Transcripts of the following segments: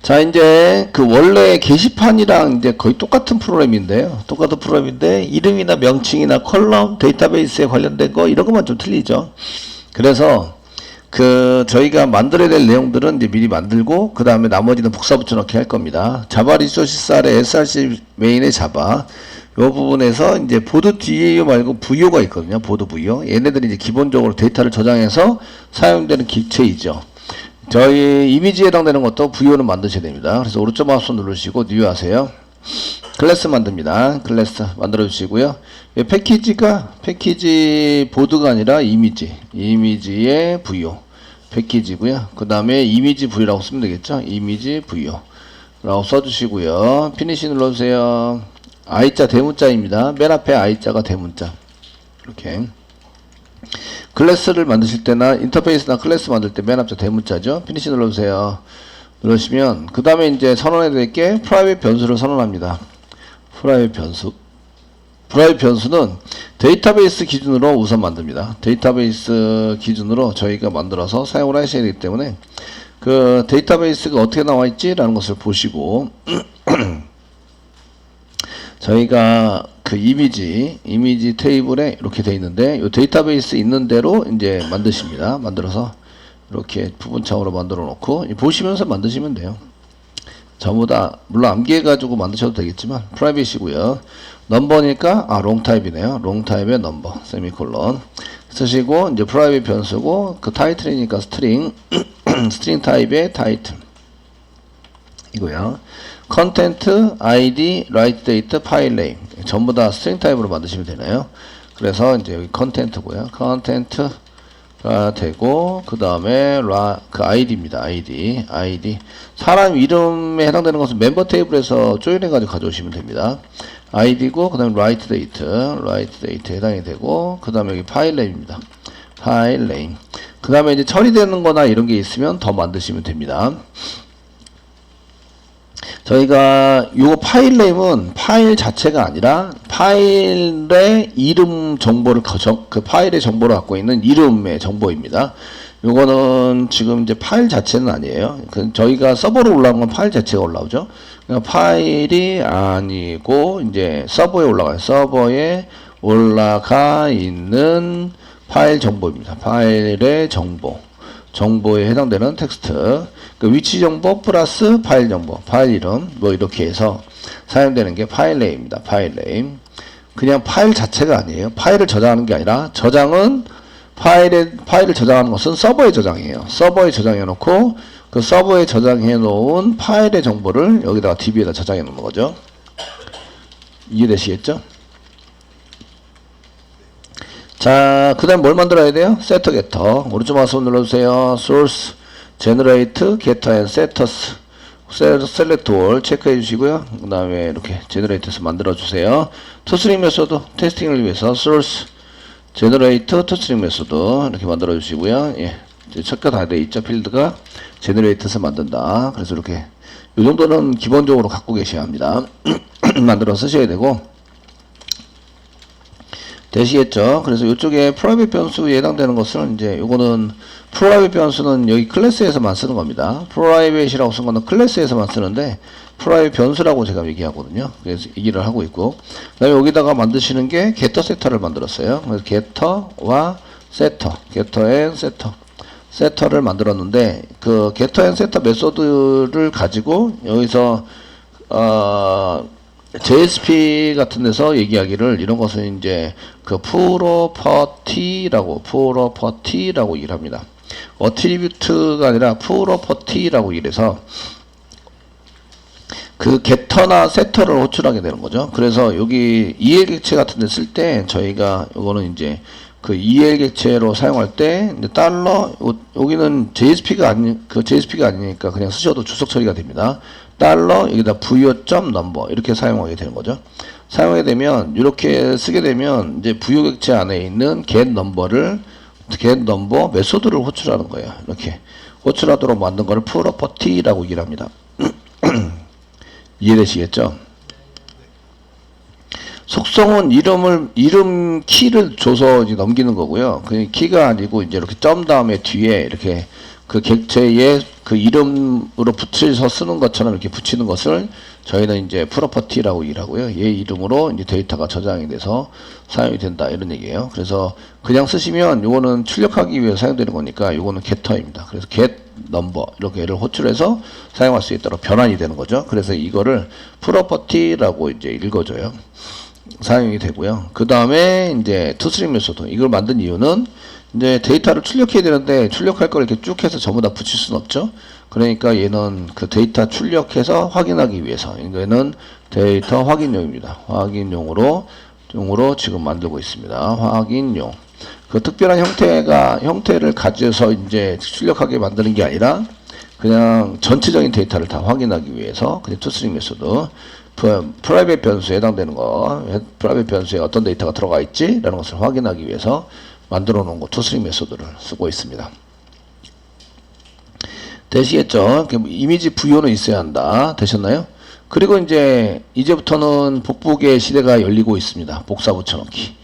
자, 이제 그 원래 게시판이랑 이제 거의 똑같은 프로그램인데요. 똑같은 프로그램인데 이름이나 명칭이나 컬럼, 데이터베이스에 관련된 거 이런 것만 좀 틀리죠. 그래서 그 저희가 만들어야 될 내용들은 이제 미리 만들고 그 다음에 나머지는 복사 붙여넣기 할 겁니다. 자바 리소시스 아래 src 메인의 자바 요 부분에서 이제 보드 DAO 말고 VO가 있거든요. 보드 VO. 얘네들이 이제 기본적으로 데이터를 저장해서 사용되는 기체이죠. 저희 이미지에 해당되는 것도 VO는 만드셔야 됩니다. 그래서 오른쪽 마우스 누르시고 뉴 하세요. 클래스 만듭니다. 클래스 만들어 주시고요. 패키지 보드가 아니라 이미지의 VO 패키지고요. 그 다음에 이미지 VO라고 쓰면 되겠죠. 이미지 VO 라고 써주시고요. 피니시 눌러주세요. I자 대문자입니다. 맨 앞에 I자가 대문자. 이렇게 클래스를 만드실 때나 인터페이스나 클래스 만들 때 맨 앞자 대문자죠. 피니시 눌러주세요. 누르시면 그 다음에 이제 선언해야 될 게 프라이빗 변수를 선언합니다. 프라이빗 변수는 데이터베이스 기준으로 우선 만듭니다. 데이터베이스 기준으로 저희가 만들어서 사용을 하셔야 되기 때문에 그 데이터베이스가 어떻게 나와 있지? 라는 것을 보시고 저희가 그 이미지 테이블에 이렇게 되어 있는데 이 데이터베이스 있는 대로 이제 만드십니다. 만들어서 이렇게 부분창으로 만들어 놓고 보시면서 만드시면 돼요. 전부 다 물론 암기해 가지고 만드셔도 되겠지만 프라이빗이고요. 넘버니까 롱 타입이네요. 롱 타입의 넘버 세미콜론 쓰시고 이제 프라이빗 변수고 그 타이틀이니까 스트링 타입의 타이틀 이고요. 컨텐트, 아이디, 라이트 데이트, 파일 네임 전부 다 스트링 타입으로 만드시면 되나요? 그래서 이제 여기 컨텐트고요. 컨텐트가 되고 그 다음에 그 아이디입니다. 아이디 사람 이름에 해당되는 것은 멤버 테이블에서 조인해 가지고 가져오시면 됩니다. 아이디고 그 다음에 라이트 데이트에 해당이 되고 그 다음에 여기 파일 네임입니다. 파일 네임 그 다음에 이제 처리되는 거나 이런 게 있으면 더 만드시면 됩니다. 저희가 요 파일 네임은 파일 자체가 아니라 파일의 이름 정보를 그 파일의 정보를 갖고 있는 이름의 정보입니다. 요거는 지금 이제 파일 자체는 아니에요. 저희가 서버로 올라온 건 파일 자체가 올라오죠. 그러니까 파일이 아니고 이제 서버에 올라가요. 서버에 올라가 있는 파일 정보입니다. 파일의 정보에 해당되는 텍스트 그 위치 정보 플러스 파일 정보 파일 이름 뭐 이렇게 해서 사용되는 게 파일 네임입니다. 파일 네임 그냥 파일 자체가 아니에요. 파일을 저장하는 게 아니라 저장은 파일을 저장하는 것은 서버에 저장해요. 서버에 저장해 놓고 그 서버에 저장해 놓은 파일의 정보를 여기다가 DB에다 저장해 놓는 거죠. 이해되시겠죠? 자, 그 다음 뭘 만들어야 돼요? 세터 게터 오른쪽 마우스 눌러주세요. source generate getter and setters select all 체크해 주시고요. 그 다음에 이렇게 generat에서 만들어 주세요. toString 메소드 테스팅을 위해서 source generate toString 메소드 이렇게 만들어 주시고요. 예, 체크가 다 돼 있죠. 필드가 generate에서 만든다. 그래서 이렇게 이 정도는 기본적으로 갖고 계셔야 합니다. 만들어 쓰셔야 되고 되시겠죠? 그래서 이쪽에 프라이빗 변수에 해당되는 것은 이제 요거는 프라이빗 변수는 여기 클래스에서만 쓰는 겁니다. 프라이빗이라고 쓴 거는 클래스에서만 쓰는데 프라이빗 변수라고 제가 얘기하거든요. 그래서 얘기를 하고 있고 그다음에 여기다가 만드시는 게 게터 세터를 만들었어요. 그래서 게터와 세터, 게터 앤 세터를 만들었는데 그 게터 앤 세터 메소드를 가지고 여기서 JSP 같은 데서 얘기하기를 이런 것은 이제 그 프로퍼티라고 얘기를 합니다. 어트리뷰트가 아니라 프로퍼티라고 이래서 그 게터나 세터를 호출하게 되는 거죠. 그래서 여기 EL 객체 같은 데 쓸 때 저희가 이거는 이제 그 EL 객체로 사용할 때 이제 달러 여기는 JSP가 아니니까 그냥 쓰셔도 주석 처리가 됩니다. 달러 여기다 부여.number 이렇게 사용하게 되는 거죠. 사용하게 되면 이렇게 쓰게 되면 이제 부여 객체 안에 있는 get number 메소드를 호출하는 거예요. 이렇게 호출하도록 만든 거를 프로퍼티라고 얘기를 합니다. 이해되시겠죠? 속성은 이름 키를 줘서 이제 넘기는 거고요. 그 키가 아니고 이제 이렇게 점 다음에 뒤에 이렇게 그 객체의 그 이름으로 붙여서 쓰는 것처럼 이렇게 붙이는 것을 저희는 이제 프로퍼티라고 일하고요. 얘 이름으로 이제 데이터가 저장이 돼서 사용이 된다 이런 얘기예요. 그래서 그냥 쓰시면 요거는 출력하기 위해 사용되는 거니까 요거는 get터입니다. 그래서 get number 이렇게 얘를 호출해서 사용할 수 있도록 변환이 되는 거죠. 그래서 이거를 프로퍼티라고 이제 읽어줘요. 사용이 되고요. 그 다음에 이제 toString 메소드 이걸 만든 이유는 이제 데이터를 출력해야 되는데 출력할 걸 이렇게 쭉 해서 전부 다 붙일 수는 없죠. 그러니까 얘는 그 데이터 출력해서 확인하기 위해서 이거는 데이터 확인용입니다. 확인용으로 지금 만들고 있습니다. 확인용. 그 특별한 형태를 가져서 이제 출력하게 만드는 게 아니라 그냥 전체적인 데이터를 다 확인하기 위해서 그냥 toString 메소드 프라이빗 변수에 해당되는 거, 프라이빗 변수에 어떤 데이터가 들어가 있지? 라는 것을 확인하기 위해서 만들어 놓은 거, toString 메소드를 쓰고 있습니다. 되시겠죠? 이미지 부여는 있어야 한다. 되셨나요? 그리고 이제부터는 복붙의 시대가 열리고 있습니다. 복사 붙여넣기.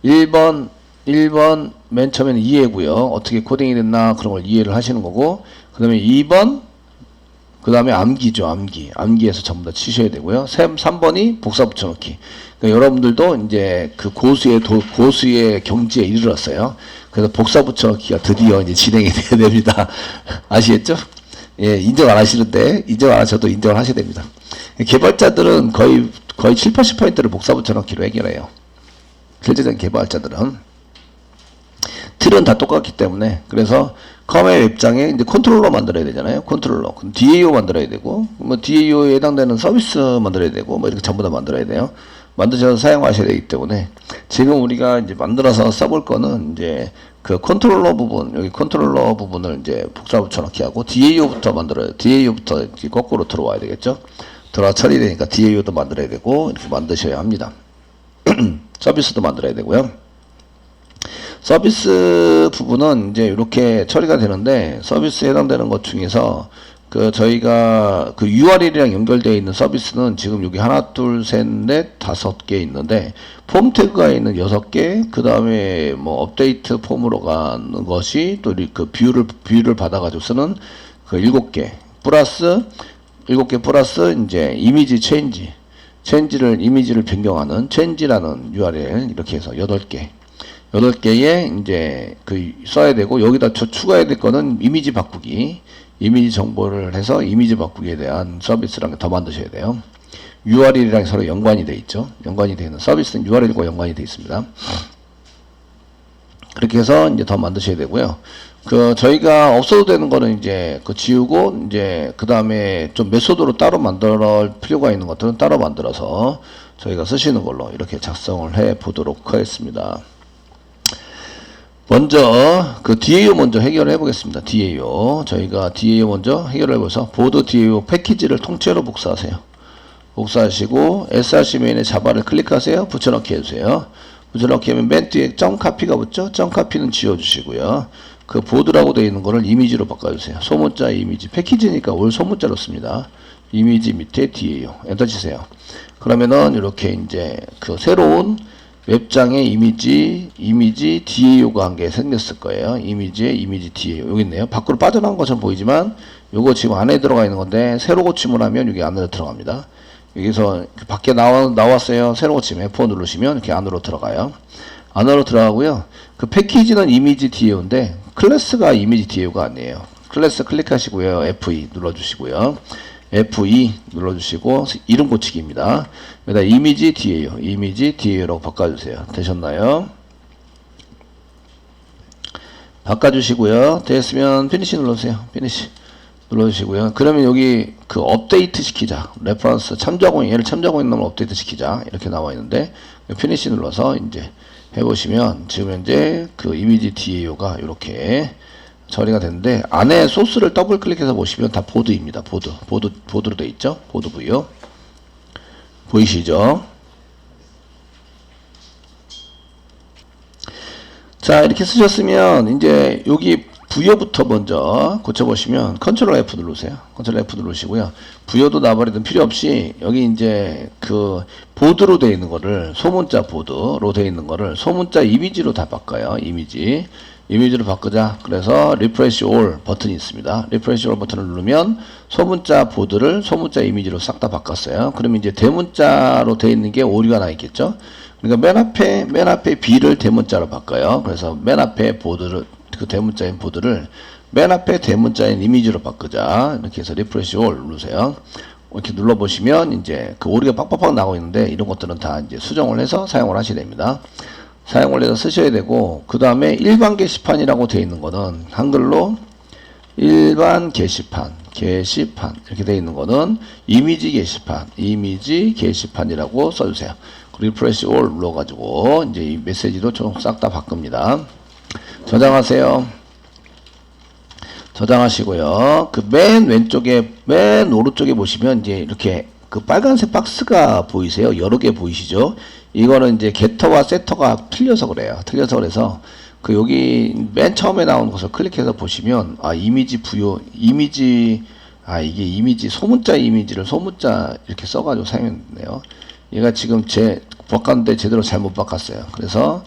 1번 맨 처음에는 이해고요. 어떻게 코딩이 됐나 그런 걸 이해를 하시는 거고, 그 다음에 2번, 그 다음에 암기죠. 암기에서 전부 다 치셔야 되고요. 3번이 복사 붙여넣기. 그러니까 여러분들도 이제 그 고수의 경지에 이르렀어요. 그래서 복사 붙여넣기가 드디어 이제 진행이 돼야 됩니다. 아시겠죠? 예, 인정 안 하시는데, 인정 안 하셔도 인정을 하셔야 됩니다. 개발자들은 거의 7, 80%를 복사 붙여넣기로 해결해요. 실제적인 개발자들은. 틀은 다 똑같기 때문에. 그래서 컴의 웹장에 이제 컨트롤러 만들어야 되잖아요. 컨트롤러. 그럼 DAO 만들어야 되고, 뭐 DAO에 해당되는 서비스 만들어야 되고, 뭐 이렇게 전부 다 만들어야 돼요. 만드셔서 사용하셔야 되기 때문에 지금 우리가 이제 만들어서 써볼 거는 이제 그 컨트롤러 부분, 여기 컨트롤러 부분을 이제 복사 붙여넣기 하고 DAO부터 만들어요. DAO부터 이렇게 거꾸로 들어와야 되겠죠. 들어와 처리되니까 DAO도 만들어야 되고 이렇게 만드셔야 합니다. 서비스도 만들어야 되고요. 서비스 부분은 이제 이렇게 처리가 되는데 서비스에 해당되는 것 중에서 그 저희가 그 URL이랑 연결되어 있는 서비스는 지금 여기 하나, 둘, 셋, 넷, 5개 있는데 폼 태그가 있는 6개, 그 다음에 뭐 업데이트 폼으로 가는 것이 또 그 뷰를 받아가지고 쓰는 그 7개 플러스 이제 이미지 이미지를 변경하는 체인지라는 URL 이렇게 해서 8개에 이제 그 써야 되고 여기다 추가해야 될 거는 이미지 바꾸기. 이미지 정보를 해서 이미지 바꾸기에 대한 서비스랑 더 만드셔야 돼요. URL이랑 서로 연관이 되어 있죠. 연관이 되어 있는 서비스는 URL과 연관이 되어 있습니다. 그렇게 해서 이제 더 만드셔야 되고요. 그 저희가 없어도 되는 거는 이제 그 지우고 이제 그 다음에 좀 메소드로 따로 만들 필요가 있는 것들은 따로 만들어서 저희가 쓰시는 걸로 이렇게 작성을 해 보도록 하겠습니다. 먼저 그 DAO 먼저 해결해 보겠습니다. DAO 저희가 DAO 먼저 해결해 보서 보드 DAO 패키지를 통째로 복사하세요. 복사하시고 src 메인에 자바를 클릭하세요. 붙여넣기 해주세요. 붙여넣기 하면 맨 뒤에 점카피가 붙죠. 점카피는 지워주시고요. 그 보드라고 되어 있는 거를 이미지로 바꿔주세요. 소문자 이미지 패키지니까 올 소문자로 씁니다. 이미지 밑에 DAO 엔터 치세요. 그러면은 이렇게 이제 그 새로운 웹장에 이미지 DAO가 한 개 생겼을 거예요. 이미지에 이미지 DAO 여기 있네요. 밖으로 빠져나온 것처럼 보이지만 요거 지금 안에 들어가 있는 건데 새로 고침을 하면 여기 안으로 들어갑니다. 여기서 밖에 나왔어요. 새로 고침 F4 누르시면 이렇게 안으로 들어가요. 안으로 들어가고요. 그 패키지는 이미지 DAO인데 클래스가 이미지 DAO가 아니에요. 클래스 클릭하시고요. F2 눌러주시고요. F2 눌러주시고 이름 고치기입니다. 여기다 이미지 DAO라고 바꿔주세요. 되셨나요? 바꿔주시고요. 됐으면 피니시 눌러주세요. 피니시 눌러주시고요. 그러면 여기 그 업데이트 시키자. 레퍼런스 참조하고 얘를 참조하고 있는 놈을 업데이트 시키자. 이렇게 나와 있는데 피니시 눌러서 이제 해보시면 지금 현재 그 이미지 DAO가 이렇게 처리가 되는데 안에 소스를 더블 클릭해서 보시면 다 보드입니다. 보드로 되어 있죠. 보드 뷰요. 보이시죠? 자 이렇게 쓰셨으면 이제 여기 부여부터 먼저 고쳐보시면 컨트롤 F 누르세요. 컨트롤 F 누르시고요. 부여도 나버리든 필요 없이 여기 이제 그 보드로 되어 있는 거를 소문자 보드로 되어 있는 거를 소문자 이미지로 다 바꿔요. 이미지로 바꾸자. 그래서 리프레시 올 버튼이 있습니다. 리프레시 올 버튼을 누르면 소문자 보드를 소문자 이미지로 싹 다 바꿨어요. 그러면 이제 대문자로 되어 있는 게 오류가 나 있겠죠. 그러니까 맨 앞에 B를 대문자로 바꿔요. 그래서 맨 앞에 보드를 그 대문자인 보드를 맨 앞에 대문자인 이미지로 바꾸자. 이렇게 해서 리프레시 올 누르세요. 이렇게 눌러보시면 이제 그 오류가 빡빡빡 나오고 있는데 이런 것들은 다 이제 수정을 해서 사용을 하셔야 됩니다. 사용을 해서 쓰셔야 되고, 그 다음에 일반 게시판이라고 되어 있는 거는 한글로 일반 게시판 이렇게 되어 있는 거는 이미지 게시판이라고 써주세요. 리프레시 올 눌러가지고 이제 이 메시지도 좀 싹 다 바꿉니다. 저장하세요. 저장하시고요. 그 맨 왼쪽에, 맨 오른쪽에 보시면 이제 이렇게 그 빨간색 박스가 보이세요? 여러 개 보이시죠? 이거는 이제 게터와 세터가 틀려서 그래요. 틀려서 그래서 그 여기 맨 처음에 나온 것을 클릭해서 보시면 이미지 부여, 이게 이미지, 소문자 이미지를 소문자 이렇게 써가지고 사용했네요. 얘가 지금 바꿨는데 제대로 잘못 바꿨어요. 그래서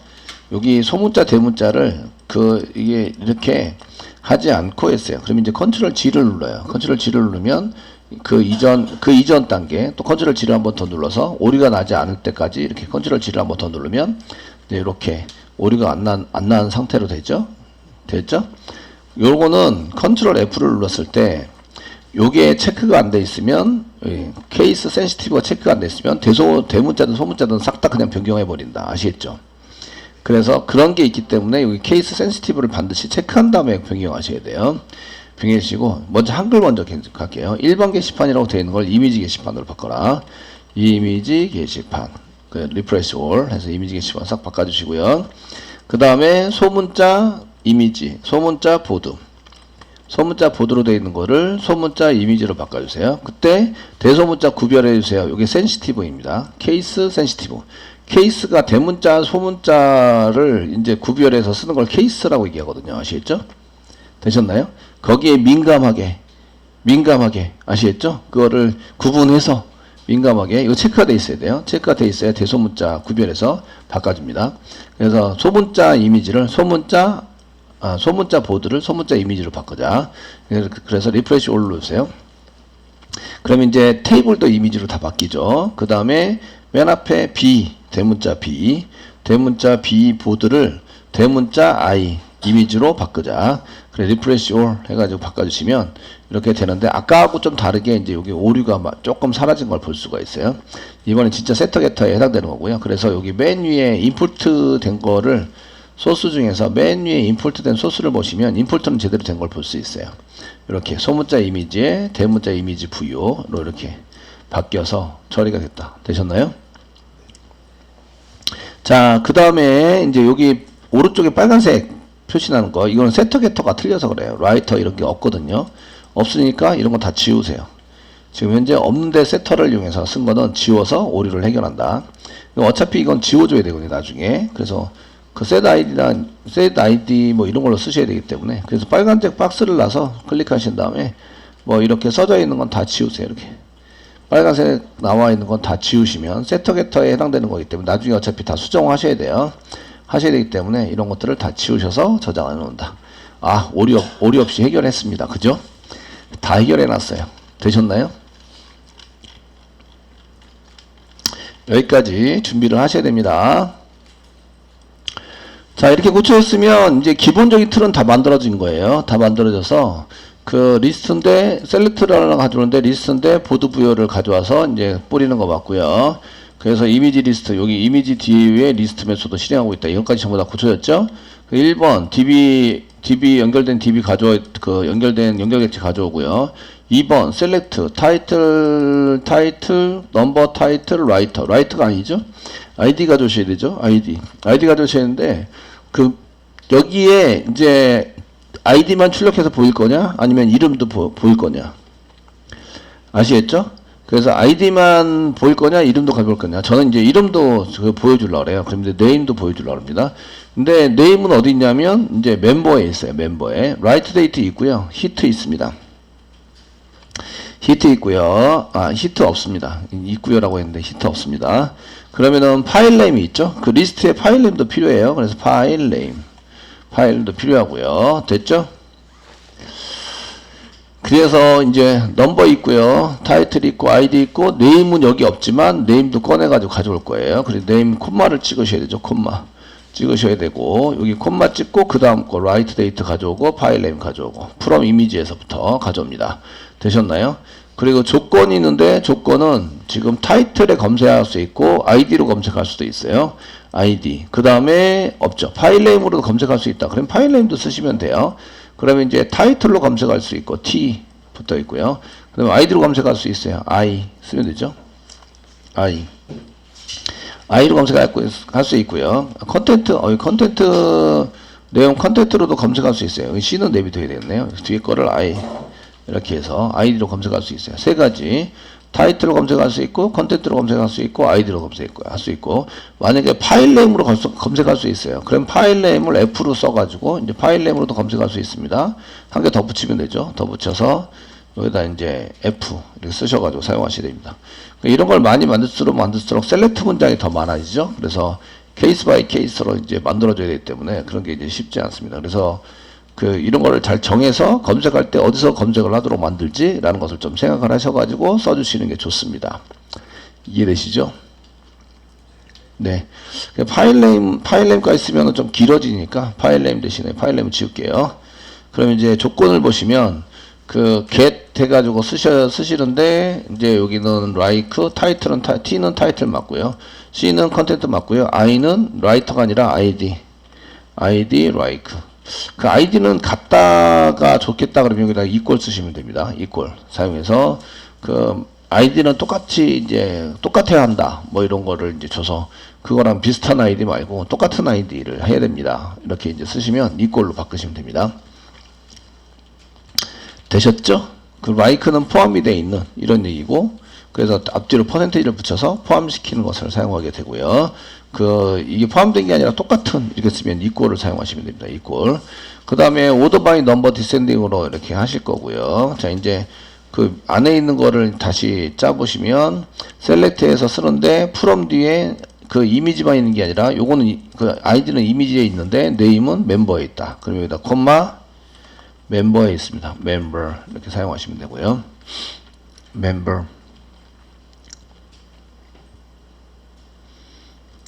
여기 소문자 대문자를 이게 이렇게 하지 않고 했어요. 그러면 이제 컨트롤 G를 눌러요. 컨트롤 G를 누르면 그 이전 단계 또 컨트롤 G를 한번 더 눌러서 오류가 나지 않을 때까지 이렇게 컨트롤 G를 한번 더 누르면 이제 이렇게 오류가 안 난 상태로 됐죠? 요거는 컨트롤 F를 눌렀을 때 요게 체크가 안 돼 있으면 케이스 센시티브가 체크가 안 돼 있으면 대문자든 소문자든 싹 다 그냥 변경해 버린다. 아시겠죠? 그래서 그런 게 있기 때문에 여기 케이스 센시티브를 반드시 체크한 다음에 변경하셔야 돼요. 변경하시고 먼저 한글 먼저 갈게요. 일반 게시판이라고 되어 있는 걸 이미지 게시판으로 바꿔라. 이미지 게시판. 리프레시 올 해서 이미지 게시판 싹 바꿔주시고요. 그 다음에 소문자 이미지, 소문자 보드. 소문자 보드로 되어 있는 거를 소문자 이미지로 바꿔주세요. 그때 대소문자 구별해 주세요. 이게 센시티브입니다. 케이스 센시티브. 케이스가 대문자, 소문자를 이제 구별해서 쓰는 걸 케이스라고 얘기하거든요. 아시겠죠? 되셨나요? 거기에 민감하게 아시겠죠? 그거를 구분해서 민감하게 이거 체크가 돼 있어야 돼요. 체크가 돼 있어야 대소문자 구별해서 바꿔줍니다. 그래서 소문자 이미지를 소문자 보드를 소문자 이미지로 바꾸자. 그래서 리프레시 올 누르세요. 그러면 이제 테이블도 이미지로 다 바뀌죠. 그 다음에 맨 앞에 대문자 B 보드를 대문자 I 이미지로 바꾸자. 그래 리프레시 올 해가지고 바꿔주시면 이렇게 되는데 아까하고 좀 다르게 이제 여기 오류가 조금 사라진 걸 볼 수가 있어요. 이번엔 진짜 세터 게터에 해당되는 거고요. 그래서 여기 맨 위에 인풋 된 거를 소스 중에서 맨 위에 인풋 된 소스를 보시면 인풋은 제대로 된 걸 볼 수 있어요. 이렇게 소문자 이미지에 대문자 이미지 부여로 이렇게 바뀌어서 처리가 됐다. 되셨나요? 자, 그 다음에 이제 여기 오른쪽에 빨간색 표시나는 거, 이거는 세터 게터가 틀려서 그래요. 라이터 이런 게 없거든요. 없으니까 이런 거 다 지우세요. 지금 현재 없는데 세터를 이용해서 쓴 거는 지워서 오류를 해결한다. 어차피 이건 지워줘야 되거든요, 나중에. 그래서 그 set ID 뭐 이런 걸로 쓰셔야 되기 때문에. 그래서 빨간색 박스를 놔서 클릭하신 다음에 뭐 이렇게 써져 있는 건 다 지우세요. 이렇게. 빨간색 나와 있는 건 다 지우시면 세터 게터에 해당되는 거기 때문에 나중에 어차피 다 수정하셔야 돼요. 하셔야 되기 때문에 이런 것들을 다 지우셔서 저장해 놓는다. 오류 없이 해결했습니다. 그죠? 다 해결해 놨어요. 되셨나요? 여기까지 준비를 하셔야 됩니다. 자, 이렇게 고쳐졌으면 이제 기본적인 틀은 다 만들어진 거예요. 다 만들어져서 그 리스트인데 셀렉트를 가져오는데 리스트인데 보드 부여를 가져와서 이제 뿌리는 거 맞고요. 그래서 이미지 리스트, 여기 이미지 뒤에 리스트 메소드 실행하고 있다. 이것까지 전부 다 고쳐졌죠? 1번 DB 연결된 DB 연결된 연결객체 가져오고요. 2번 셀렉트 타이틀 넘버 타이틀 라이터가 아니죠? ID 가져오셔야 되죠? ID 가져오셔야 되는데 여기에 이제 ID만 출력해서 보일 거냐? 아니면 이름도 보일 거냐? 아시겠죠? 그래서 아이디만 보일 거냐, 이름도 가볼 거냐. 저는 이제 이름도 보여주려고 그래요. 그럼 이제 네임도 보여주려고 합니다. 근데 네임은 어디 있냐면, 이제 멤버에 있어요. 멤버에. 라이트 데이트 있고요. 히트 있습니다. 히트 있고요. 히트 없습니다. 있고요라고 했는데 히트 없습니다. 그러면은 파일 네임이 있죠. 그 리스트에 파일 네임도 필요해요. 그래서 파일 네임. 파일도 필요하고요. 됐죠? 그래서 이제 넘버 있고요. 타이틀 있고 아이디 있고 네임은 여기 없지만 네임도 꺼내가지고 가져올 거예요. 그래서 네임 콤마를 찍으셔야 되죠. 콤마 찍으셔야 되고 여기 콤마 찍고 그 다음 거 라이트 데이트 가져오고 파일 네임 가져오고 프롬 이미지에서부터 가져옵니다. 되셨나요? 그리고 조건이 있는데 조건은 지금 타이틀에 검색할 수 있고 아이디로 검색할 수도 있어요. 아이디 그 다음에 없죠. 파일 네임으로도 검색할 수 있다. 그럼 파일 네임도 쓰시면 돼요. 그러면 이제 타이틀로 검색할 수 있고 T 붙어 있고요. 그 다음에 아이디로 검색할 수 있어요. I 쓰면 되죠. I로 검색할 수 있고요. 컨텐트 컨텐트 내용 컨텐트로도 검색할 수 있어요. C는 내비둬야 되겠네요. 뒤에 거를 I 이렇게 해서 아이디로 검색할 수 있어요. 세 가지. 타이틀로 검색할 수 있고, 컨텐트로 검색할 수 있고, 아이디로 검색할 수 있고, 만약에 파일 네임으로 검색할 수 있어요. 그럼 파일 네임을 F로 써가지고, 이제 파일 네임으로도 검색할 수 있습니다. 한 개 더 붙이면 되죠. 더 붙여서, 여기다 이제 F, 이렇게 쓰셔가지고 사용하셔야 됩니다. 이런 걸 많이 만들수록 셀렉트 문장이 더 많아지죠. 그래서 케이스 바이 케이스로 이제 만들어줘야 되기 때문에 그런 게 이제 쉽지 않습니다. 그래서 이런 거를 잘 정해서 검색할 때 어디서 검색을 하도록 만들지라는 것을 좀 생각을 하셔가지고 써주시는 게 좋습니다. 이해되시죠? 네. 파일 네임까지 쓰면 좀 길어지니까 파일 네임 대신에 파일 네임 지울게요. 그럼 이제 조건을 보시면 get 해가지고 쓰시는데 이제 여기는 like, 타이틀은 T는 타이틀 맞고요. C는 컨텐트 맞고요. I는 writer가 아니라 ID like. 그 아이디는 같다가 좋겠다 그러면 여기다 equal 쓰시면 됩니다. equal 사용해서 그 아이디는 똑같아야 한다. 뭐 이런 거를 이제 줘서 그거랑 비슷한 아이디 말고 똑같은 아이디를 해야 됩니다. 이렇게 이제 쓰시면 equal로 바꾸시면 됩니다. 되셨죠? 그 like는 포함이 되어 있는 이런 얘기고 그래서 앞뒤로 퍼센테이지를 붙여서 포함시키는 것을 사용하게 되고요. 이게 포함된 게 아니라 똑같은 이렇게 쓰면 equal을 사용하시면 됩니다. equal. 그 다음에 order by number descending으로 이렇게 하실 거고요. 자, 이제 그 안에 있는 거를 다시 짜보시면 select에서 쓰는데 from 뒤에 그 이미지만 있는 게 아니라 요거는 그 아이디는 이미지에 있는데 name은 멤버에 있다. 그럼 여기다 콤마 멤버에 있습니다. member 이렇게 사용하시면 되고요. member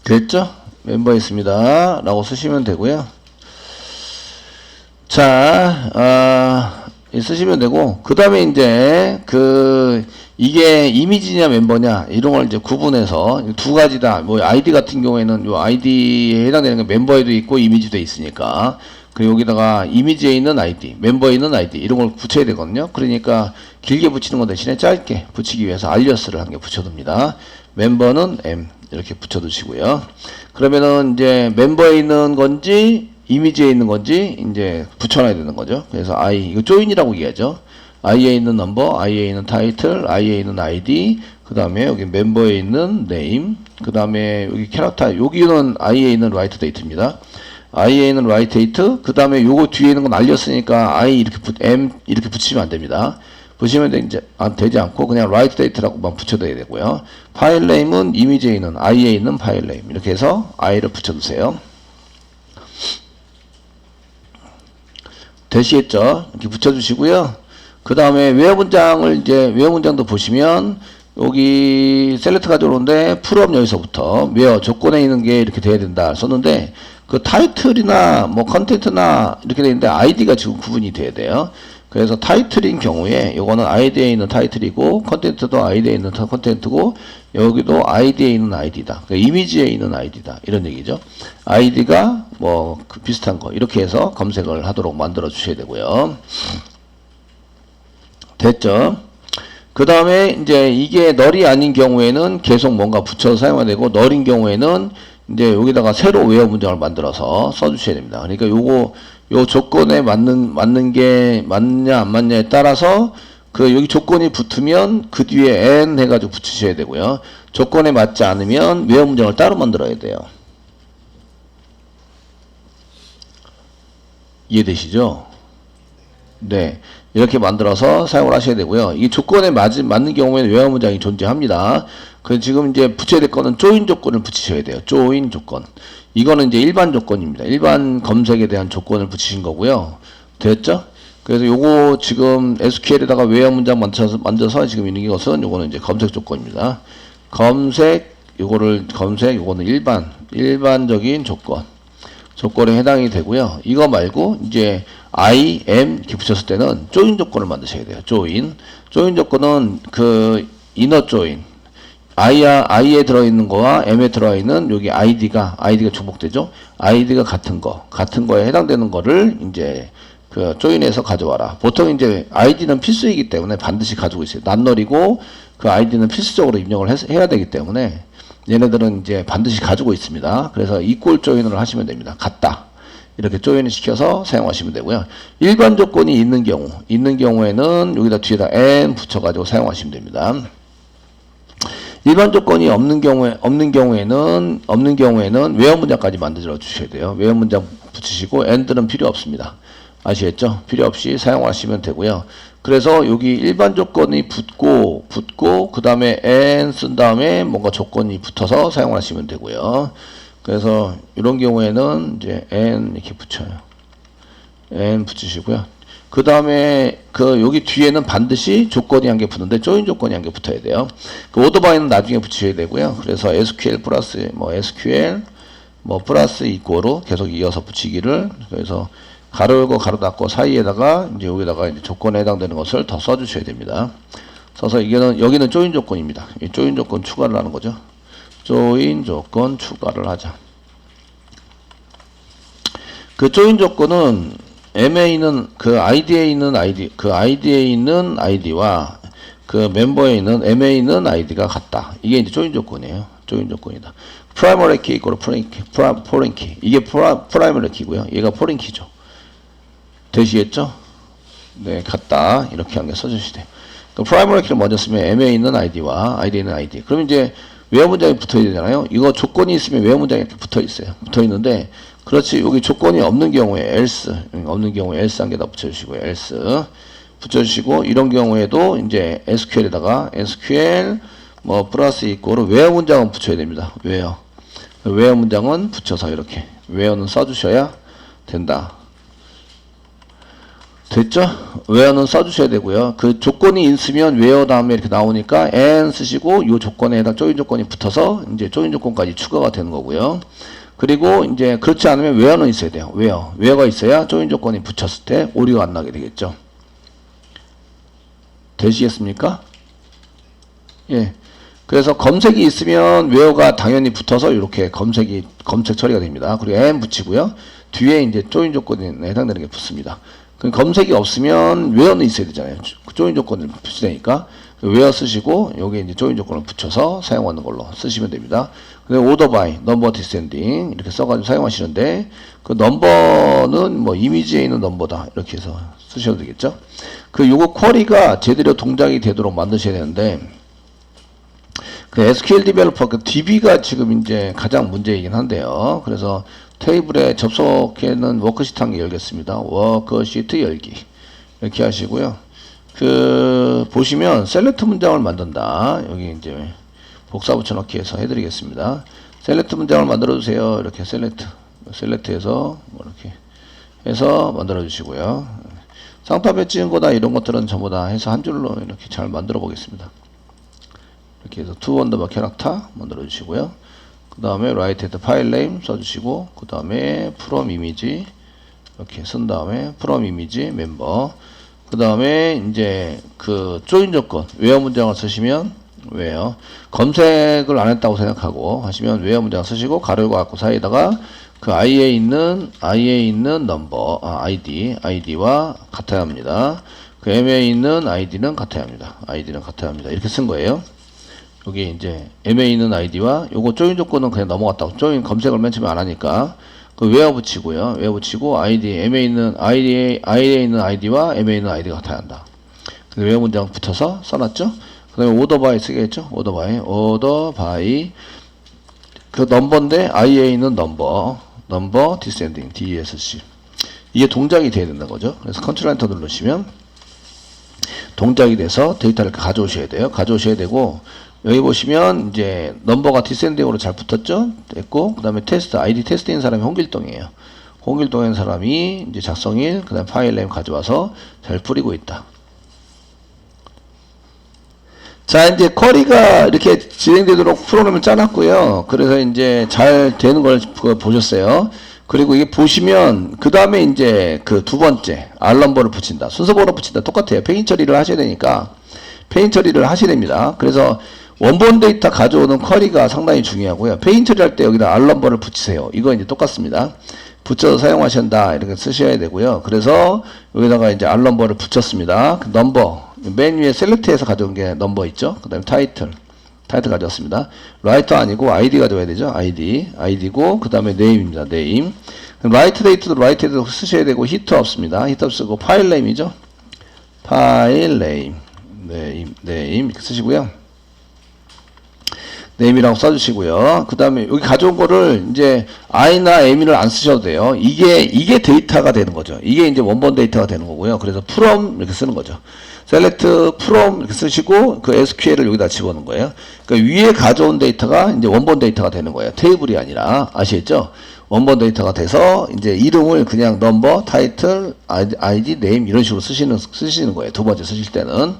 됐죠? 멤버에 있습니다. 라고 쓰시면 되고요. 자, 쓰시면 되고, 그 다음에 이제, 이게 이미지냐 멤버냐, 이런 걸 이제 구분해서, 두 가지다. 뭐, 아이디 같은 경우에는, 요 아이디에 해당되는 게 멤버에도 있고, 이미지도 있으니까, 여기다가 이미지에 있는 아이디, 멤버에 있는 아이디, 이런 걸 붙여야 되거든요. 그러니까, 길게 붙이는 것 대신에 짧게 붙이기 위해서 알리어스를 한 개 붙여둡니다. 멤버는 M. 이렇게 붙여두시고요. 그러면은 이제 멤버에 있는 건지 이미지에 있는 건지 이제 붙여놔야 되는 거죠. 그래서 이거 조인이라고 얘기하죠. I에 있는 넘버, I에 있는 타이틀, I에 있는 ID, 그 다음에 여기 멤버에 있는 네임, 그 다음에 여기 캐릭터, 여기는 I에 있는 라이트 데이트입니다. I에 있는 라이트 데이트, 그 다음에 요거 뒤에 있는 건 알렸으니까 I M 이렇게 붙이면 안 됩니다. 보시면 되지 않고 그냥 write date라고만 붙여둬야 되고요. 파일 네임은 이미지에 있는 I에 있는 파일 네임 이렇게 해서 I를 붙여두세요. 되시겠죠? 이렇게 붙여주시고요. 그 다음에 외어 문장도 보시면 여기 셀렉트 가져오는데 풀업 여기서부터 외어 조건에 있는 게 이렇게 돼야 된다 썼는데 그 타이틀이나 뭐 컨텐트나 이렇게 돼 있는데 아이디가 지금 구분이 돼야 돼요. 그래서 타이틀인 경우에 요거는 아이디에 있는 타이틀이고 컨텐트도 아이디에 있는 컨텐트고 여기도 아이디에 있는 아이디다. 그러니까 이미지에 있는 아이디다. 이런 얘기죠. 아이디가 뭐 비슷한 거 이렇게 해서 검색을 하도록 만들어 주셔야 되고요. 됐죠? 그 다음에 이제 이게 널이 아닌 경우에는 계속 뭔가 붙여서 사용해야 되고 널인 경우에는 이제 여기다가 새로 외어 문장을 만들어서 써주셔야 됩니다. 그러니까 요 조건에 맞는 게 맞냐 안 맞냐에 따라서 그 여기 조건이 붙으면 그 뒤에 and 해가지고 붙이셔야 되고요. 조건에 맞지 않으면 외화 문장을 따로 만들어야 돼요. 이해되시죠? 네. 이렇게 만들어서 사용을 하셔야 되고요. 이 조건에 맞는 경우에는 외화 문장이 존재합니다. 그 지금 이제 붙여야 될 거는 조인 조건을 붙이셔야 돼요. 조인 조건. 이거는 이제 일반 조건입니다. 일반 검색에 대한 조건을 붙이신 거고요. 됐죠? 그래서 요거 지금 SQL에다가 외화 문장 만들어서 지금 있는 것은 요거는 이제 검색 조건입니다. 검색, 요거는 일반적인 조건에 해당이 되고요. 이거 말고 이제 I, am 이렇게 붙였을 때는 조인 조건을 만드셔야 돼요. 조인 조건은 그 inner join. I에 들어있는 거와 M에 들어있는 여기 ID가 중복되죠. ID가 같은 거에 해당되는 거를 이제 그 조인해서 가져와라. 보통 이제 ID는 필수이기 때문에 반드시 가지고 있어요. 낱놀이고 그 ID는 필수적으로 입력을 해야 되기 때문에 얘네들은 이제 반드시 가지고 있습니다. 그래서 equal 조인을 하시면 됩니다. 같다. 이렇게 조인을 시켜서 사용하시면 되고요. 일반 조건이 있는 경우에는 여기다 뒤에다 and 붙여가지고 사용하시면 됩니다. 일반 조건이 없는 경우에는 외화 문장까지 만들어 주셔야 돼요. 외화 문장 붙이시고 and는 필요 없습니다. 아시겠죠? 필요 없이 사용하시면 되고요. 그래서 여기 일반 조건이 붙고 그 다음에 and 쓴 다음에 뭔가 조건이 붙어서 사용하시면 되고요. 그래서 이런 경우에는 이제 and 이렇게 붙여요. and 붙이시고요. 그 다음에 여기 뒤에는 반드시 조건이 한 개 붙는데 조인 조건이 한 개 붙어야 돼요. 그 오토바이는 나중에 붙이셔야 되고요. 그래서 SQL 플러스 플러스 이꼬로 계속 이어서 붙이기를. 그래서 가로 열고 가로 닫고 사이에다가 이제 여기다가 이제 조건에 해당되는 것을 더 써주셔야 됩니다. 써서 여기는 조인 조건입니다. 이 조인 조건 추가를 하는 거죠. 조인 조건 추가를 하자. 그 조인 조건은 MA는 그 ID에 있는 ID와 그 멤버에 있는 MA는 ID가 같다. 이게 이제 조인 조건이에요. 조인 조건이다. 프라이머리 키 이꼬로 포린 키. 이게 프라이머리 키고요. 얘가 포린 키죠. 되시겠죠? 네, 같다. 이렇게 한 개 써주시면 돼요. 그 프라이머리 키를 먼저 쓰면 MA에 있는 ID와 ID에 있는 ID. 그럼 이제 외화 문장이 붙어야 되잖아요. 이거 조건이 있으면 외화 문장이 이렇게 붙어 있어요. 붙어 있는데, 그렇지. 여기 조건이 없는 경우에 else 한 개 더 붙여주시고요. else 붙여주시고, 이런 경우에도 이제 SQL에다가 SQL 플러스 이꼬로 외화 문장은 붙여야 됩니다. 외화 문장은 붙여서 이렇게 외화는 써주셔야 된다. 됐죠? 외어는 써주셔야 되고요. 그 조건이 있으면 외어 다음에 이렇게 나오니까 and 쓰시고 이 조건에 해당 조인 조건이 붙어서 이제 조인 조건까지 추가가 되는 거고요. 그리고 이제 그렇지 않으면 외어는 있어야 돼요. 외어가 있어야 조인 조건이 붙였을 때 오류가 안 나게 되겠죠. 되시겠습니까? 예. 그래서 검색이 있으면 외어가 당연히 붙어서 이렇게 검색 처리가 됩니다. 그리고 and 붙이고요. 뒤에 이제 조인 조건에 해당되는 게 붙습니다. 검색이 없으면 외어는 있어야 되잖아요. 조인 조건을 붙이니까 외어 쓰시고 여기 이제 조인 조건을 붙여서 사용하는 걸로 쓰시면 됩니다. 근데 order by, number descending 이렇게 써가지고 사용하시는데 그 넘버는 이미지에 있는 넘버다 이렇게 해서 쓰셔도 되겠죠. 요거 쿼리가 제대로 동작이 되도록 만드셔야 되는데 그 SQL 디벨로퍼 DB가 지금 이제 가장 문제이긴 한데요. 그래서 테이블에 접속에는 워크시트 한 개 열겠습니다. 워크시트 열기. 이렇게 하시고요. 보시면 셀렉트 문장을 만든다. 여기 이제 복사 붙여넣기 해서 해드리겠습니다. 셀렉트 문장을 만들어주세요. 이렇게 셀렉트해서 이렇게 해서 만들어주시고요. 쌍따옴에 찍은 거다 이런 것들은 전부 다 해서 한 줄로 이렇게 잘 만들어 보겠습니다. 이렇게 해서 to underbar character 만들어 주시고요. 그 다음에 right at file name 써주시고, 그 다음에 from image 이렇게 쓴 다음에 from image member, 그 다음에 이제 join 조건 where 문장을 쓰시면 where 검색을 안 했다고 생각하고 하시면 where 문장 쓰시고 가로 열고 닫고 사이에다가 i에 있는 넘버 id와 같아야 합니다. m에 있는 id는 같아야 합니다. 이렇게 쓴 거예요. 여기 이제 M에 있는 아이디와 요거 조인 조건은 그냥 넘어갔다고. 조인 검색을 맨 처음에 안 하니까 where 붙이고요. where 붙이고 아이디 M에 있는 아이디에 있는 아이디와 M에 있는 아이디가 같아야 한다. 외화 문장 붙여서 써놨죠. 그 다음에 오더 바이 쓰겠죠. 오더 바이 그 넘버인데 IA는 넘버 디센딩 DESC 이게 동작이 돼야 된다는 거죠. 그래서 컨트롤 엔터 누르시면 동작이 돼서 데이터를 가져오셔야 돼요. 가져오셔야 되고 여기 보시면 이제 넘버가 디센딩으로 잘 붙었죠. 됐고 그 다음에 테스트 아이디 테스트인 사람이 홍길동이에요. 홍길동인 사람이 이제 작성일 그 다음 파일 네임 가져와서 잘 뿌리고 있다. 자, 이제 쿼리가 이렇게 진행되도록 프로그램을 짜놨고요. 그래서 이제 잘 되는 걸 보셨어요. 그리고 이게 보시면 그 다음에 이제 그 두 번째 알럼버를 붙인다. 순서번호 붙인다. 똑같아요. 페인 처리를 하셔야 되니까 페인 처리를 하셔야 됩니다. 그래서 원본 데이터 가져오는 쿼리가 상당히 중요하고요. 페인 처리할 때 여기다 알럼버를 붙이세요. 이거 이제 똑같습니다. 붙여서 사용하신다 이렇게 쓰셔야 되고요. 그래서 여기다가 이제 알럼버를 붙였습니다. 그 넘버 맨 위에 셀렉트해서 가져온 게 넘버 있죠. 그 다음에 타이틀 가져왔습니다. 라이터 아니고 아이디 가져와야 되죠. 아이디고 그 다음에 네임입니다. 네임. 라이트 데이트도 라이트 데이트 쓰셔야 되고 히트 없습니다. 히트 없고 파일 네임이죠. 파일 네임 이렇게 쓰시고요. 네임이라고 써주시고요. 그 다음에 여기 가져온 거를 이제 I나 M을 안 쓰셔도 돼요. 이게 데이터가 되는 거죠. 이게 이제 원본 데이터가 되는 거고요. 그래서 from 이렇게 쓰는 거죠. select from 이렇게 쓰시고 그 SQL을 여기다 집어넣는 거예요. 그러니까 위에 가져온 데이터가 이제 원본 데이터가 되는 거예요. 테이블이 아니라 아시겠죠? 원본 데이터가 돼서 이제 이름을 그냥 넘버, 타이틀, 아이디, 네임 이런 식으로 쓰시는 거예요. 두 번째 쓰실 때는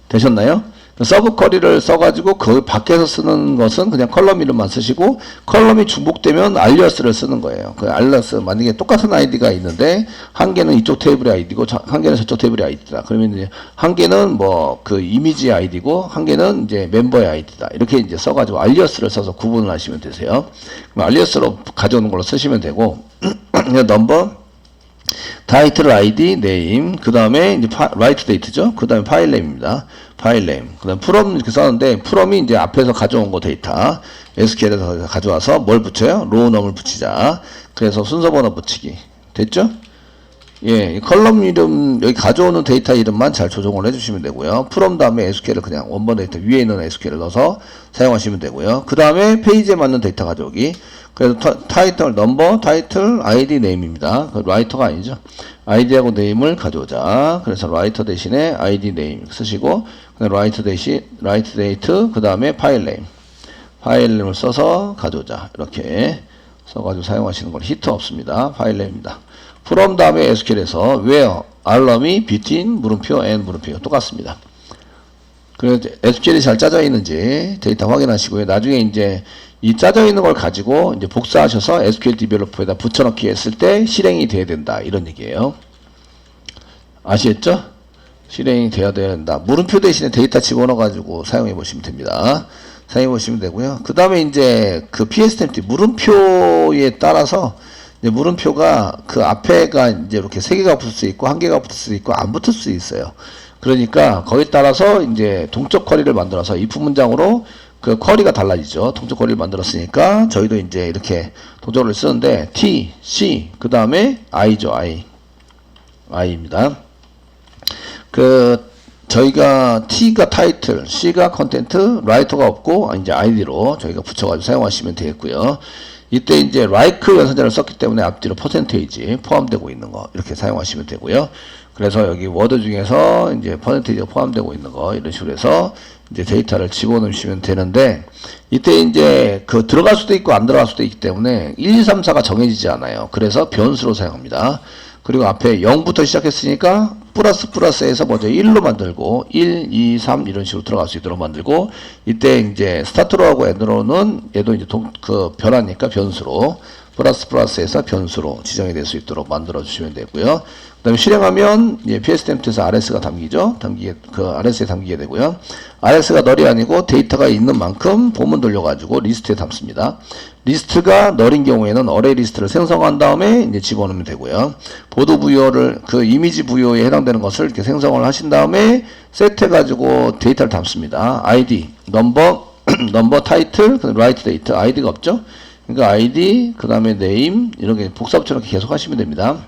되셨나요? 서브 쿼리를 써가지고 그 밖에서 쓰는 것은 그냥 컬럼 이름만 쓰시고 컬럼이 중복되면 알리어스를 쓰는 거예요. 그 알리어스 만약에 똑같은 아이디가 있는데 한 개는 이쪽 테이블의 아이디고 한 개는 저쪽 테이블의 아이디다. 그러면 이제 한 개는 뭐 그 이미지 아이디고 한 개는 이제 멤버의 아이디다. 이렇게 이제 써가지고 알리어스를 써서 구분을 하시면 되세요. 그럼 알리어스로 가져오는 걸로 쓰시면 되고 넘버 타이틀 아이디 네임 그 다음에 이제 라이트 데이트죠. 그 다음에 파일 네임입니다. 파일 네임 그 다음 프롬 이렇게 썼는데 프롬이 이제 앞에서 가져온 거 데이터 SQL에서 가져와서 뭘 붙여요? 로우넘을 붙이자. 그래서 순서번호 붙이기 됐죠? 예, 컬럼 이름 여기 가져오는 데이터 이름만 잘 조정을 해주시면 되고요. 프롬 다음에 SQL을 그냥 원본 데이터 위에 있는 SQL을 넣어서 사용하시면 되고요. 그 다음에 페이지에 맞는 데이터 가져오기. 그래서 타이틀 넘버, 타이틀, 아이디, 네임입니다. 그 라이터가 아니죠. 아이디하고 네임을 가져오자. 그래서 라이터 대신에 아이디, 네임 쓰시고 라이트 대신 라이트 데이트 그 다음에 파일 네임. 파일 네임을 써서 가져오자. 이렇게 써가지고 사용하시는 건 히트 없습니다. 파일 네임입니다. from 다음에 SQL에서 where 알럼이 between 물음표 and 물음표 똑같습니다. 그래서 SQL이 잘 짜져 있는지 데이터 확인하시고요. 나중에 이제 이 짜져 있는 걸 가지고 이제 복사하셔서 SQL 디벨로퍼에다 붙여넣기 했을 때 실행이 돼야 된다. 이런 얘기예요. 아시겠죠? 실행이 돼야 된다. 물음표 대신에 데이터 집어넣어가지고 사용해 보시면 됩니다. 사용해 보시면 되고요. 그 다음에 이제 그 PSTMT 물음표에 따라서 이제 물음표가 그 앞에가 이제 이렇게 3개가 붙을 수 있고 1개가 붙을 수 있고 안 붙을 수 있어요. 그러니까 거기에 따라서 이제 동적 쿼리를 만들어서 if 문장으로 그 쿼리가 달라지죠. 동적 쿼리를 만들었으니까 저희도 이제 이렇게 동적을 쓰는데 T, C 그 다음에 I죠. I입니다. 그 저희가 T가 타이틀, C가 컨텐트, 라이터가 없고 이제 ID로 저희가 붙여가지고 사용하시면 되겠고요. 이때 이제 like 연산자를 썼기 때문에 앞뒤로 퍼센테이지 포함되고 있는 거 이렇게 사용하시면 되고요. 그래서 여기 워드 중에서 이제 퍼센테이지가 포함되고 있는 거 이런 식으로 해서 이제 데이터를 집어넣으시면 되는데 이때 이제 그 들어갈 수도 있고 안 들어갈 수도 있기 때문에 1, 2, 3, 4가 정해지지 않아요. 그래서 변수로 사용합니다. 그리고 앞에 0부터 시작했으니까 플러스에서 먼저 1로 만들고 1, 2, 3 이런 식으로 들어갈 수 있도록 만들고 이때 이제 스타트로하고 엔드로는 얘도 이제 그 변하니까 변수로 플러스에서 변수로 지정이 될 수 있도록 만들어 주시면 되고요. 그 다음에 실행하면 이제 PSTMT에서 RS가 담기죠. 그 RS에 담기게 되고요. RS가 널이 아니고 데이터가 있는 만큼 본문 돌려가지고 리스트에 담습니다. 리스트가 널인 경우에는 어레이 리스트를 생성한 다음에 이제 집어넣으면 되고요. 보드 부여를 그 이미지 부여에 해당되는 것을 이렇게 생성을 하신 다음에 세트해가지고 데이터를 담습니다. ID, 넘버, 타이틀, 라이트 데이터, ID가 없죠? 그러니까 ID, 그 다음에 name, 이렇게 복사부처럼 계속 하시면 됩니다.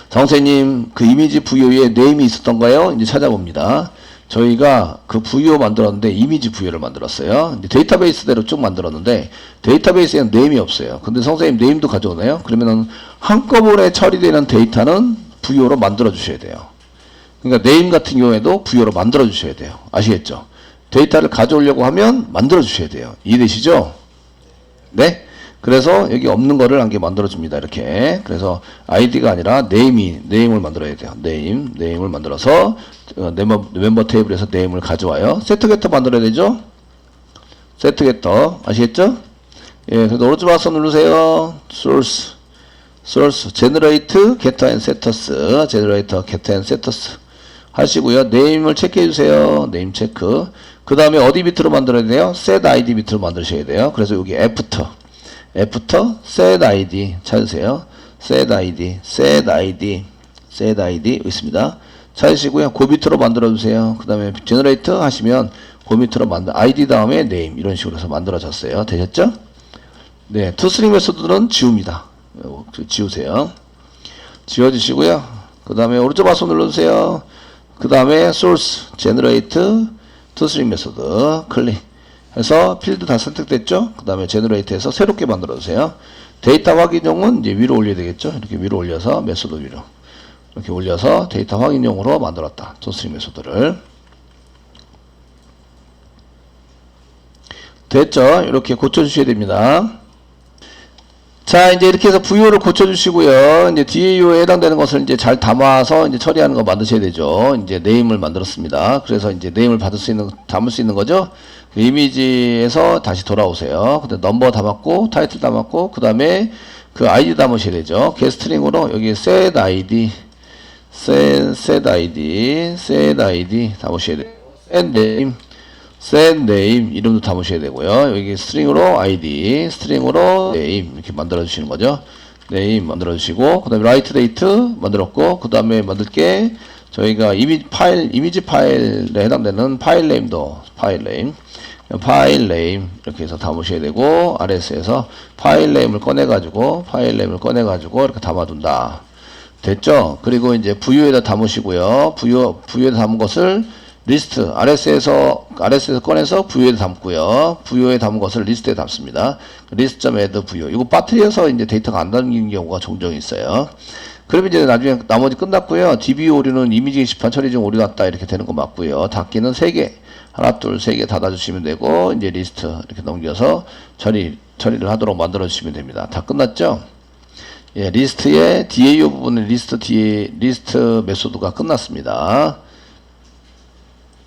선생님 그 이미지 부여에 네임이 있었던가요? 이제 찾아봅니다. 저희가 그 부여 만들었는데 이미지 부여를 만들었어요. 이제 데이터베이스대로 쭉 만들었는데 데이터베이스에는 네임이 없어요. 근데 선생님 네임도 가져오나요? 그러면은 한꺼번에 처리되는 데이터는 부여로 만들어 주셔야 돼요. 그러니까 네임 같은 경우에도 부여로 만들어 주셔야 돼요. 아시겠죠? 데이터를 가져오려고 하면 만들어 주셔야 돼요. 이해되시죠? 네? 그래서 여기 없는 거를 한 개 만들어 줍니다. 이렇게. 그래서 아이디가 아니라 네임을 만들어야 돼요. 네임을 만들어서 멤버 테이블에서 네임을 가져와요. 세트 게터 만들어야 되죠? 세트 게터 아시겠죠? 예, 그래서 오른쪽 마우스 누르세요. source generate getter and setters generate getter and setters 하시고요. 네임을 체크해 주세요. 네임 체크. 그 다음에 어디 밑으로 만들어야 돼요? set id 밑으로 만드셔야 돼요. 그래서 여기 after set id 찾으세요. set id 있습니다. 찾으시고요. 그 밑으로 만들어 주세요. 그 다음에 generate 하시면 그 밑으로 id 다음에 name 이런 식으로 해서 만들어졌어요. 되셨죠? 네, toString 메소드는 지웁니다. 지우세요. 지워주시고요. 그 다음에 오른쪽 마우스 눌러주세요. 그 다음에 source generate toString 메소드 클릭 해서 필드 다 선택됐죠? 그 다음에 제너레이트해서 새롭게 만들어 주세요. 데이터 확인용은 이제 위로 올려야 되겠죠? 이렇게 위로 올려서 메소드 위로 이렇게 올려서 데이터 확인용으로 만들었다. 토스트링 메소드를. 됐죠? 이렇게 고쳐주셔야 됩니다. 자, 이제 이렇게 해서 부여를 고쳐주시고요. 이제 DAO에 해당되는 것을 이제 잘 담아서 이제 처리하는 거 만드셔야 되죠. 이제 네임을 만들었습니다. 그래서 이제 네임을 담을 수 있는 거죠. 그 이미지에서 다시 돌아오세요. 그다음 넘버 담았고, 타이틀 담았고, 그 다음에 그 아이디 담으셔야 되죠. 게스트링으로 여기 set id 담으셔야 돼요. set name 이름도 담으셔야 되고요. 여기 스트링으로 id, 스트링으로 name 이렇게 만들어 주시는 거죠. name 만들어 주시고, 그 다음에 write date 만들었고, 그 다음에 만들 게 저희가 이미지 파일에 해당되는 파일 네임도 파일 네임 이렇게 해서 담으셔야 되고, RS에서 파일 네임을 꺼내가지고 이렇게 담아둔다. 됐죠? 그리고 이제 부유에다 담으시고요. 부유에다 담은 것을 리스트, RS에서 꺼내서 부유에 담고요. 부유에 담은 것을 리스트에 담습니다. list.add 부유. 이거 빠뜨려서 이제 데이터가 안 담기는 경우가 종종 있어요. 그러면 이제 나중에 나머지 끝났고요. DB 오류는 이미지 게시판 처리 중 오류 났다 이렇게 되는 거 맞고요. 닫기는 3개. 하나, 둘, 3개 닫아주시면 되고, 이제 리스트 이렇게 넘겨서 처리를 하도록 만들어 주시면 됩니다. 다 끝났죠? 예, 리스트의 DAO 부분은 리스트 메소드가 끝났습니다.